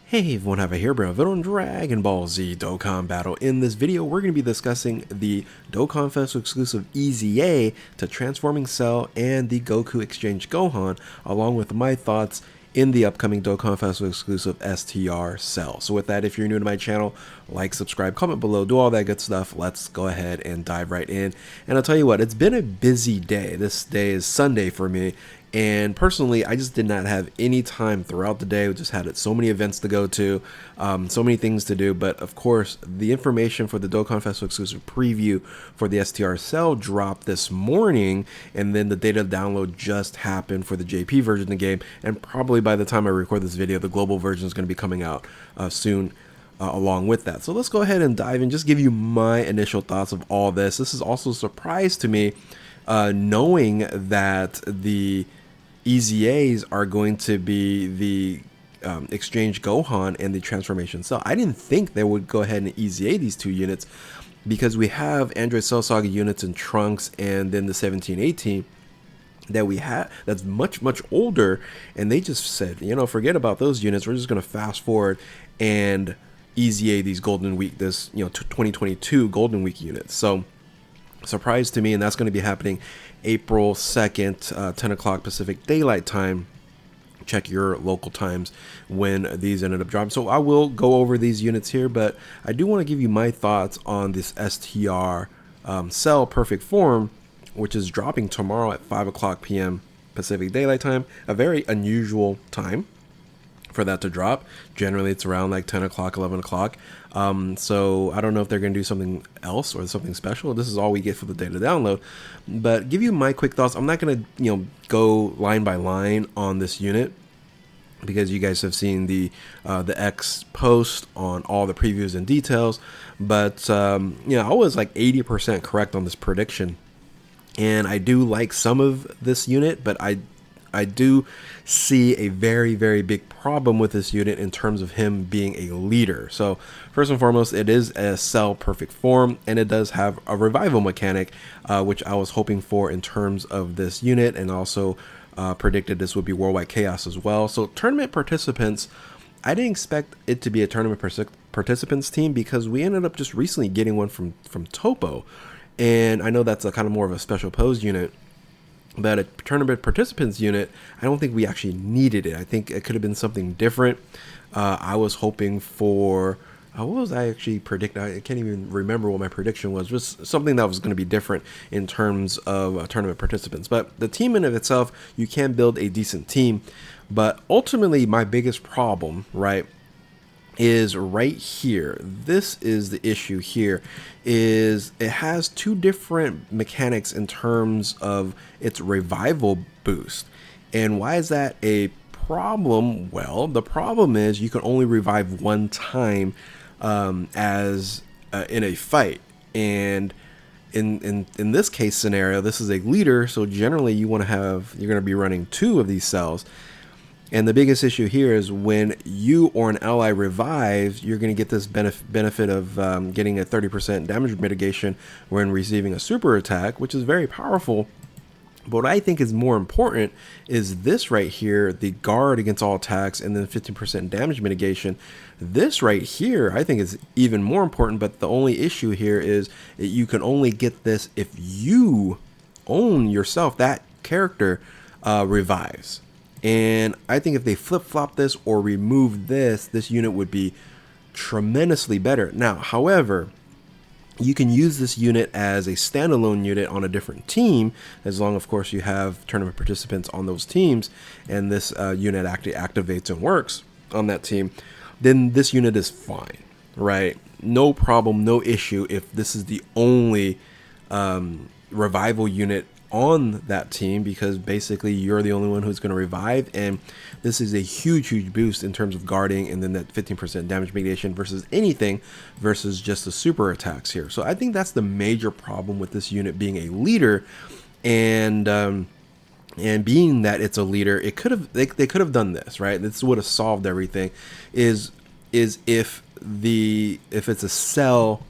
Hey everyone, have a here bro, video on Dragon Ball Z Dokkan Battle. In this video, we're going to be discussing the Dokkan Festival exclusive EZA to Transforming Cell and the Goku Exchange Gohan, along with my thoughts in the upcoming Dokkan Festival exclusive STR Cell. So with that, if you're new to my channel, like, subscribe, comment below, do all that good stuff. Let's go ahead and dive right in. And I'll tell you what, it's been a busy day. This day is Sunday for me. And personally, I just did not have any time throughout the day. We just had so many events to go to, so many things to do. But of course, the information for the Dokkan Festival exclusive preview for the STR Cell dropped this morning. And then the data download just happened for the JP version of the game. And probably by the time I record this video, the global version is going to be coming out soon. Along with that. So let's go ahead and dive in, just give you my initial thoughts of all this. This is also a surprise to me, knowing that the EZAs are going to be the Exchange Gohan and the Transformation Cell. I didn't think they would go ahead and EZA these two units because we have Android Cell Saga units in Trunks and then the 1718 that we had that's much older, and they just said, you know, forget about those units. We're just going to fast forward and EZA these Golden Week, this 2022 Golden Week units. So surprise to me, and that's going to be happening April 2nd, 10 o'clock Pacific Daylight Time. Check your local times when these ended up dropping. So I will go over these units here, but I do want to give you my thoughts on this STR Cell Perfect Form, which is dropping tomorrow at 5 o'clock p.m. Pacific Daylight Time. A very unusual time for that to drop. Generally it's around like 10 o'clock, 11 o'clock. So I don't know if they're going to do something else or something special. This is all we get for the data download, but give you my quick thoughts. I'm not going to, go line by line on this unit because you guys have seen the X post on all the previews and details, but I was like 80% correct on this prediction, and I do like some of this unit, but I do see a very big problem with this unit in terms of him being a leader. So first and foremost, it is a Cell Perfect Form, and it does have a revival mechanic, which I was hoping for in terms of this unit, and also predicted this would be Worldwide Chaos as well. So tournament participants, I didn't expect it to be a tournament participants team because we ended up just recently getting one from Topo, and I know that's a kind of more of a special pose unit. But a tournament participants unit, I don't think we actually needed it. I think it could have been something different. I was hoping for, what was I actually predicting? I can't even remember what my prediction was. Just something that was going to be different in terms of tournament participants. But the team in of itself, you can build a decent team. But ultimately, my biggest problem, right, is right here. This is the issue here, is it has two different mechanics in terms of its revival boost. And why is that a problem? Well, the problem is you can only revive one time as in a fight, and in this case scenario, this is a leader, so generally you're going to be running two of these cells. And the biggest issue here is when you or an ally revives, you're going to get this benefit of getting a 30% damage mitigation when receiving a super attack, which is very powerful. But what I think is more important is this right here, the guard against all attacks, and then 15% damage mitigation. This right here, I think, is even more important, but the only issue here is that you can only get this if you own yourself. That character revives. And I think if they flip-flop this or remove this unit would be tremendously better. Now, however, you can use this unit as a standalone unit on a different team, as long, of course, you have tournament participants on those teams, and this unit actually activates and works on that team. Then this unit is fine, right? No problem, no issue if this is the only revival unit on that team, because basically you're the only one who's going to revive, and this is a huge boost in terms of guarding, and then that 15% damage mitigation versus anything versus just the super attacks here. So I think that's the major problem with this unit being a leader, and being that it's a leader, it could have they could have done this, right? This would have solved everything. Is if it's a Cell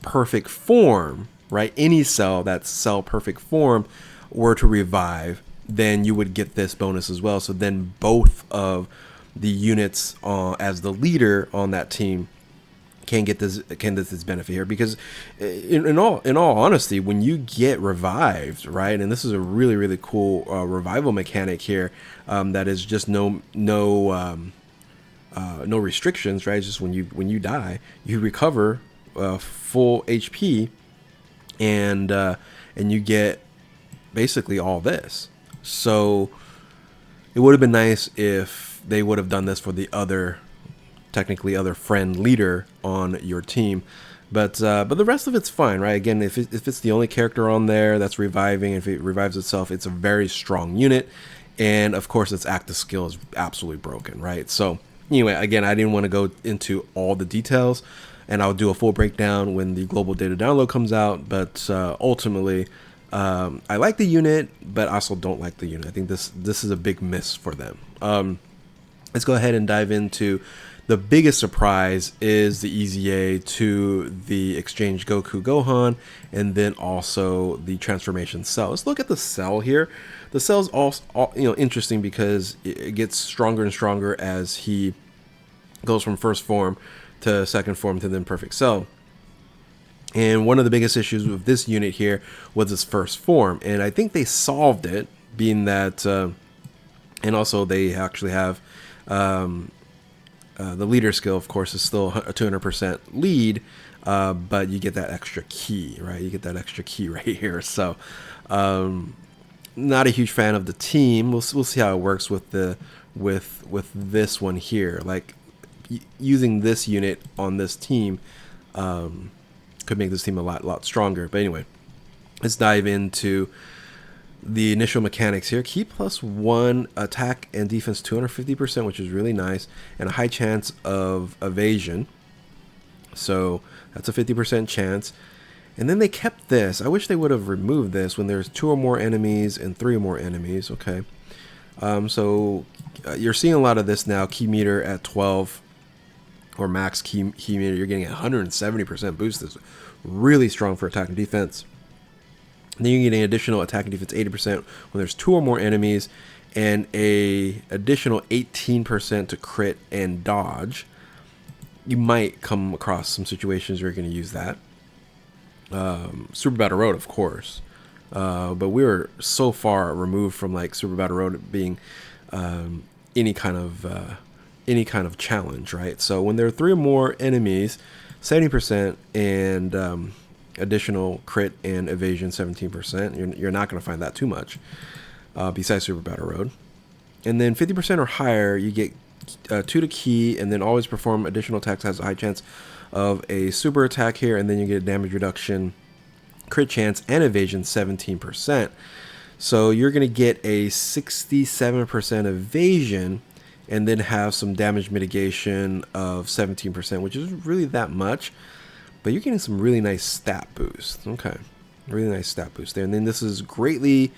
Perfect Form, right? Any cell that's Cell Perfect Form were to revive, then you would get this bonus as well. So then both of the units as the leader on that team can get this benefit here, because in all honesty, when you get revived, right, and this is a really cool revival mechanic here, that is just no restrictions, right? It's just when you die, you recover full HP, and you get basically all this. So it would have been nice if they would have done this for the technically other friend leader on your team, but the rest of it's fine, right? Again, if it's the only character on there that's reviving, if it revives itself, it's a very strong unit, and of course its active skill is absolutely broken, right? So anyway, again, I didn't want to go into all the details, and I'll do a full breakdown when the global data download comes out, but ultimately I like the unit, but I also don't like the unit. I think this is a big miss for them. Let's go ahead and dive into the biggest surprise is the EZA to the Exchange Goku Gohan, and then also the transformation cell. Let's look at the cell here. The cell's also interesting because it gets stronger and stronger as he goes from first form to second form to then perfect cell. And one of the biggest issues with this unit here was its first form, and I think they solved it, being that, and also they actually have the leader skill, of course, is still a 200% lead, but you get that extra key, right? You get that extra key right here. So, not a huge fan of the team. We'll see how it works with this one here. Like using this unit on this team could make this team a lot stronger. But anyway, let's dive into the initial mechanics here. Key +1 attack and defense 250%, which is really nice, and a high chance of evasion. So that's a 50% chance. And then they kept this. I wish they would have removed this when there's 2 or more enemies and 3 or more enemies. Okay. So you're seeing a lot of this now. Key meter at 12 or max key meter. You're getting a 170% boost. This is really strong for attack and defense. And then you get an additional attack and defense 80% when there's 2 or more enemies, and a additional 18% to crit and dodge. You might come across some situations where you're going to use that. Super Battle Road, of course, but we were so far removed from like Super Battle Road being any kind of challenge, right? So when there are 3 or more enemies, 70%, and additional crit and evasion 17%. You're not going to find that too much besides Super Battle Road. And then 50% or higher, you get 2 to key, and then always perform additional attacks, has a high chance of a super attack here, and then you get a damage reduction, crit chance, and evasion 17%. So you're going to get a 67% evasion, and then have some damage mitigation of 17%, which is really that much. But you're getting some really nice stat boost. Okay, really nice stat boost there. And then this is greatly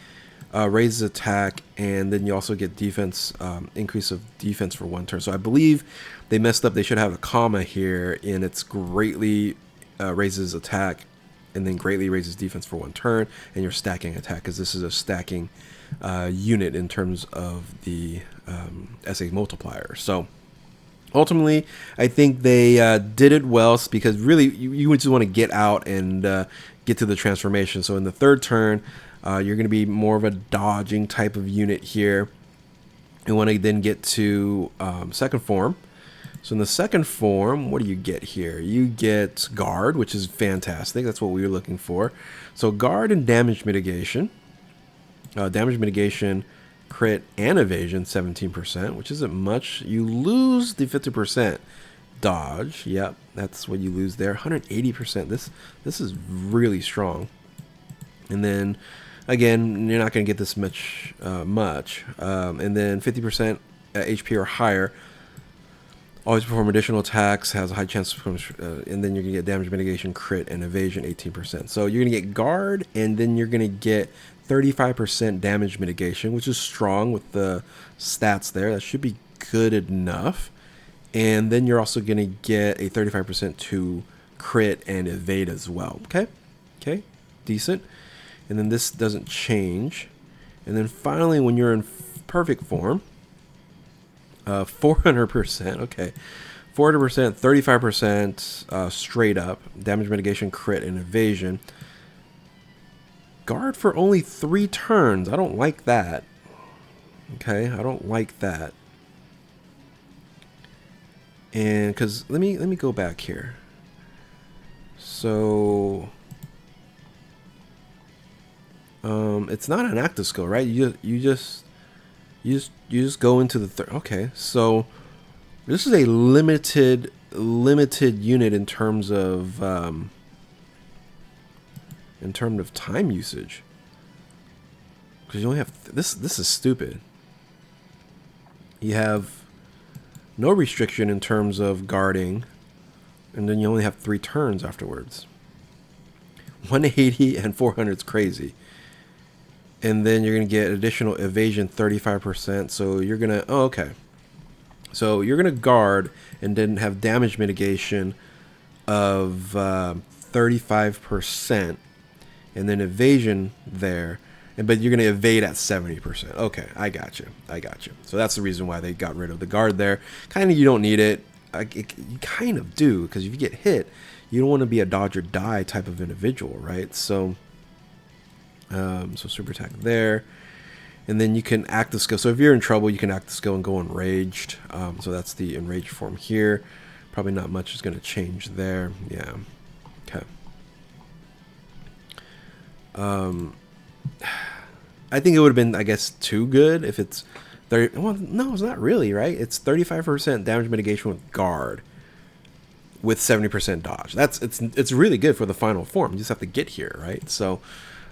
raises attack, and then you also get defense, increase of defense for 1 turn. So I believe they messed up. They should have a comma here, and it's greatly raises attack, and then greatly raises defense for 1 turn, and you're stacking attack, because this is a stacking unit in terms of the SA multiplier. So ultimately, I think they did it well, because really you just want to get out and get to the transformation. So in the 3rd turn, you're going to be more of a dodging type of unit here. You want to then get to second form. So in the second form, what do you get here? You get guard, which is fantastic. That's what we were looking for. So guard and damage mitigation. Damage mitigation, crit, and evasion 17%, which isn't much. You lose the 50% dodge. Yep, that's what you lose there. 180%. This is really strong. And then again, you're not going to get this much. And then 50% HP or higher. Always perform additional attacks, has a high chance of, and then you're going to get damage mitigation, crit, and evasion 18%. So you're going to get guard, and then you're going to get 35% damage mitigation, which is strong with the stats there. That should be good enough. And then you're also going to get a 35% to crit and evade as well. Okay, decent. And then this doesn't change. And then finally, when you're in perfect form, 400%. Okay. 400%, 35% straight up. Damage mitigation, crit, and evasion. Guard for only 3 turns. I don't like that. Okay, I don't like that. And because let me go back here. So it's not an active skill, right? You just go into the okay. So this is a limited unit in terms of time usage. Because you only have this is stupid. You have no restriction in terms of guarding, and then you only have 3 turns afterwards. 180 and 400 is crazy. And then you're going to get additional evasion 35%. So you're going to, oh, okay. So you're going to guard and then have damage mitigation of 35%. And then evasion there. But you're going to evade at 70%. Okay, I got you. So that's the reason why they got rid of the guard there. Kind of, you don't need it. You kind of do, because if you get hit, you don't want to be a dodge or die type of individual, right? So, super attack there. And then you can act the skill. So if you're in trouble, you can act the skill and go enraged. So that's the enraged form here. Probably not much is going to change there. Yeah. Okay. I think it would have been, I guess, too good if it's 30. Well, no, it's not really, right? It's 35% damage mitigation with guard with 70% dodge. It's really good for the final form. You just have to get here, right? So,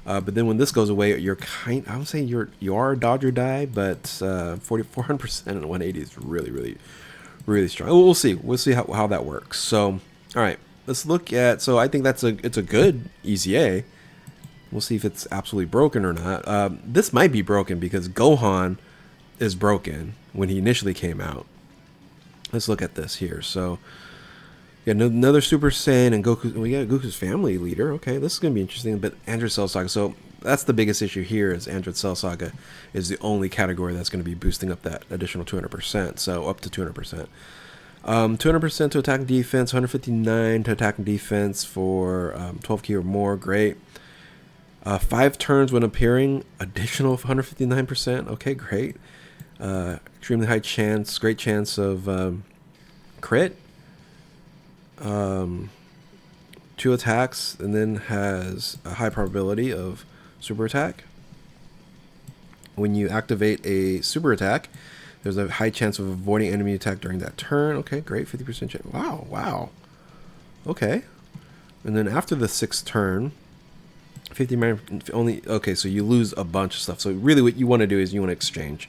but then when this goes away, you're I would say you are a dodge or die, but 400% and 180 is really strong. We'll see. We'll see how that works. So, all right, let's look at. So I think it's a good EZA. We'll see if it's absolutely broken or not. This might be broken because Gohan is broken when he initially came out. Let's look at this here. So, yeah, another Super Saiyan and Goku. We got Goku's family leader. Okay, this is going to be interesting. But Android Cell Saga. So that's the biggest issue here is Android Cell Saga is the only category that's going to be boosting up that additional 200%. So up to 200%. 200% to attack and defense, 159 to attack and defense for 12 key or more. Great. 5 turns when appearing, additional 159%. Okay, great. Extremely high chance, great chance of crit. 2 attacks, and then has a high probability of super attack. When you activate a super attack, there's a high chance of avoiding enemy attack during that turn. Okay, great, 50% chance. Wow. Okay. And then after the 6th turn, 50 only. Okay, so you lose a bunch of stuff. So really what you want to do is you want to exchange.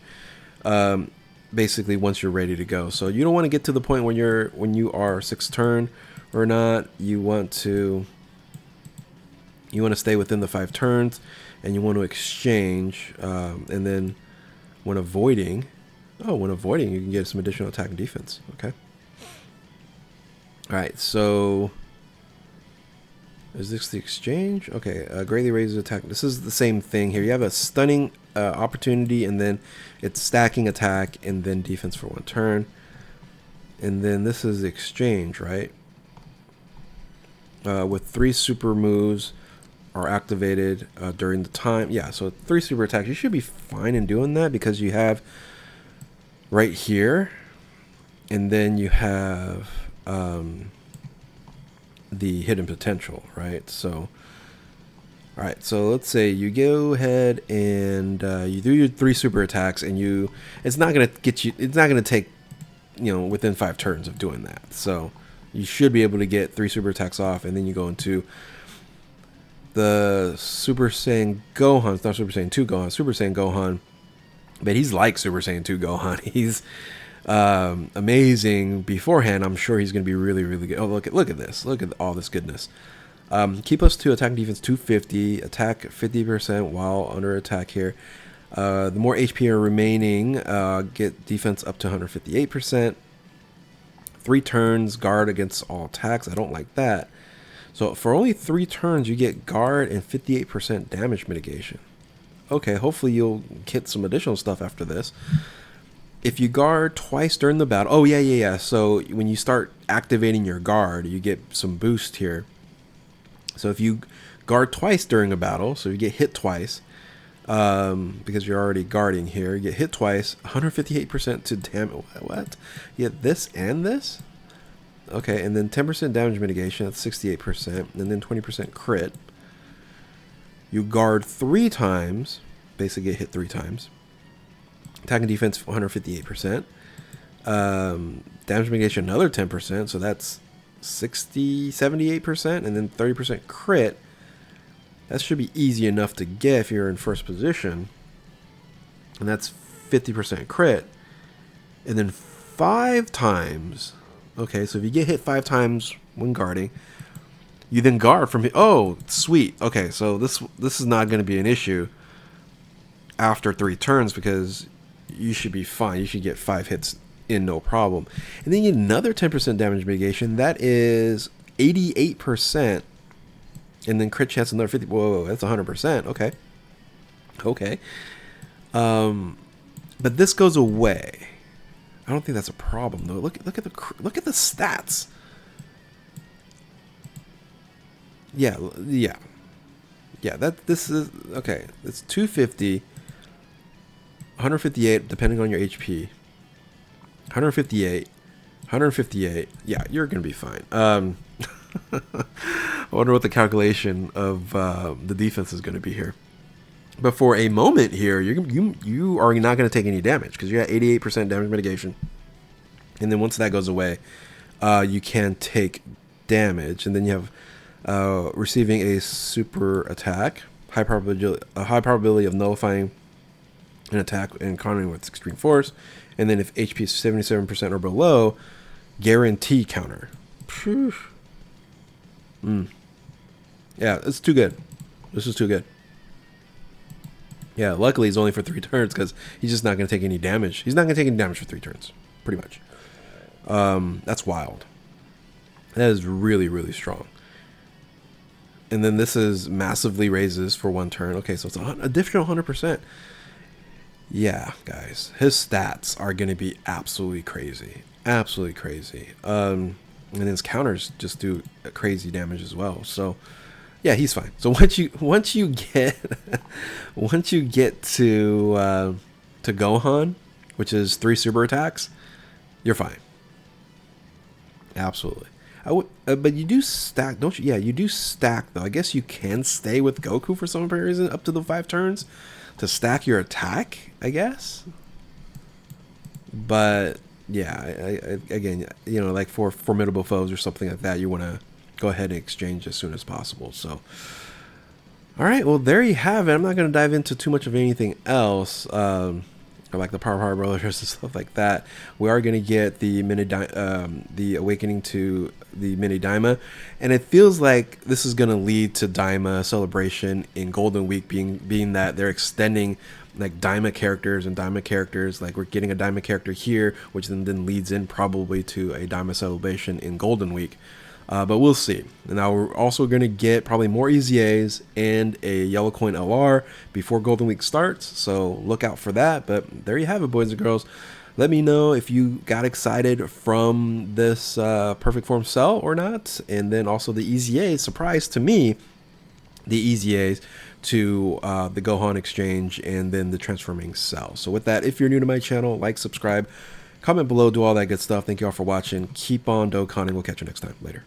Basically once you're ready to go. So you don't want to get to the point when you are 6th turn or not. You want to stay within the 5 turns, and you want to exchange, and then when avoiding you can get some additional attack and defense. Okay. All right, so is this the exchange? Okay, greatly raises attack. This is the same thing here. You have a stunning opportunity, and then it's stacking attack and then defense for 1 turn. And then this is the exchange, right? With 3 super moves are activated during the time. Yeah, so 3 super attacks. You should be fine in doing that because you have right here, and then you have the hidden potential, right? So, all right, so let's say you go ahead and you do your 3 super attacks, and it's not gonna take, within 5 turns of doing that. So you should be able to get 3 super attacks off, and then you go into the Super Saiyan Gohan. It's not Super Saiyan 2 Gohan, Super Saiyan Gohan, but he's like Super Saiyan 2 Gohan. He's amazing beforehand. I'm sure he's going to be really good. Oh, look at this. Look at all this goodness. Keep us to attack and defense 250, attack 50% while under attack here. The more HP are remaining, get defense up to 158%. 3 turns, guard against all attacks. I don't like that. So for only 3 turns, you get guard and 58% damage mitigation. Okay, hopefully you'll get some additional stuff after this. if you guard twice during the battle, oh yeah. So when you start activating your guard, you get some boost here. So if you guard twice during a battle, so you get hit twice, because you're already guarding here, you get hit twice, 158% to damage. What? You get this and this? Okay, and then 10% damage mitigation, that's 68%, and then 20% crit. You guard 3 times, basically get hit 3 times. Attack and defense 158%. Damage mitigation another 10%, so that's 78%, and then 30% crit. That should be easy enough to get if you're in first position. And that's 50% crit. And then 5 times. Okay, so if you get hit 5 times when guarding, you then guard from... Oh, sweet. Okay, so this is not going to be an issue after 3 turns because you should be fine. You should get 5 hits in no problem. And then you get another 10% damage mitigation. That is 88%. And then crit chance another 50. Whoa, that's 100%. Okay. Okay. But this goes away. I don't think that's a problem though. Look at the stats. Yeah. This is okay. It's 250, 158 depending on your HP. 158, 158. Yeah, you're gonna be fine. I wonder what the calculation of the defense is going to be here. But for a moment here, you are not going to take any damage because you got 88% damage mitigation. And then once that goes away, you can take damage. And then you have receiving a super attack, a high probability of nullifying an attack and countering with extreme force. And then if HP is 77% or below, guarantee counter. Phew. Yeah, it's too good. This is too good. Yeah, luckily it's only for 3 turns because he's just not going to take any damage. He's not going to take any damage for 3 turns, pretty much. That's wild. That is really, really strong. And then this is massively raises for 1 turn. Okay, so it's an additional 100%. Yeah, guys, his stats are going to be absolutely crazy. Absolutely crazy. And his counters just do crazy damage as well. So yeah, he's fine. So once you get to Gohan, which is 3 super attacks, you're fine. Absolutely. But you do stack, don't you? Yeah, you do stack though. I guess you can stay with Goku for some reason up to the 5 turns to stack your attack, I guess. But yeah, again, you know, like for formidable foes or something like that, you want to go ahead and exchange as soon as possible. So, all right, well, there you have it. I'm not going to dive into too much of anything else, like the Power Brothers and stuff like that. We are going to get the the awakening to the mini Daima, and it feels like this is going to lead to Daima celebration in Golden Week, being that they're extending like Daima characters, like we're getting a Daima character here, which then leads in probably to a Daima celebration in Golden Week. But we'll see. Now we're also going to get probably more EZAs and a yellow coin LR before Golden Week starts, so look out for that. But there you have it, boys and girls. Let me know if you got excited from this perfect form cell or not, and then also the EZA. Surprise to me, the EZAs to the Gohan exchange and then the transforming cell. So with that, if you're new to my channel, like, subscribe, comment below, do all that good stuff. Thank you all for watching. Keep on Dokkaning. We'll catch you next time. Later.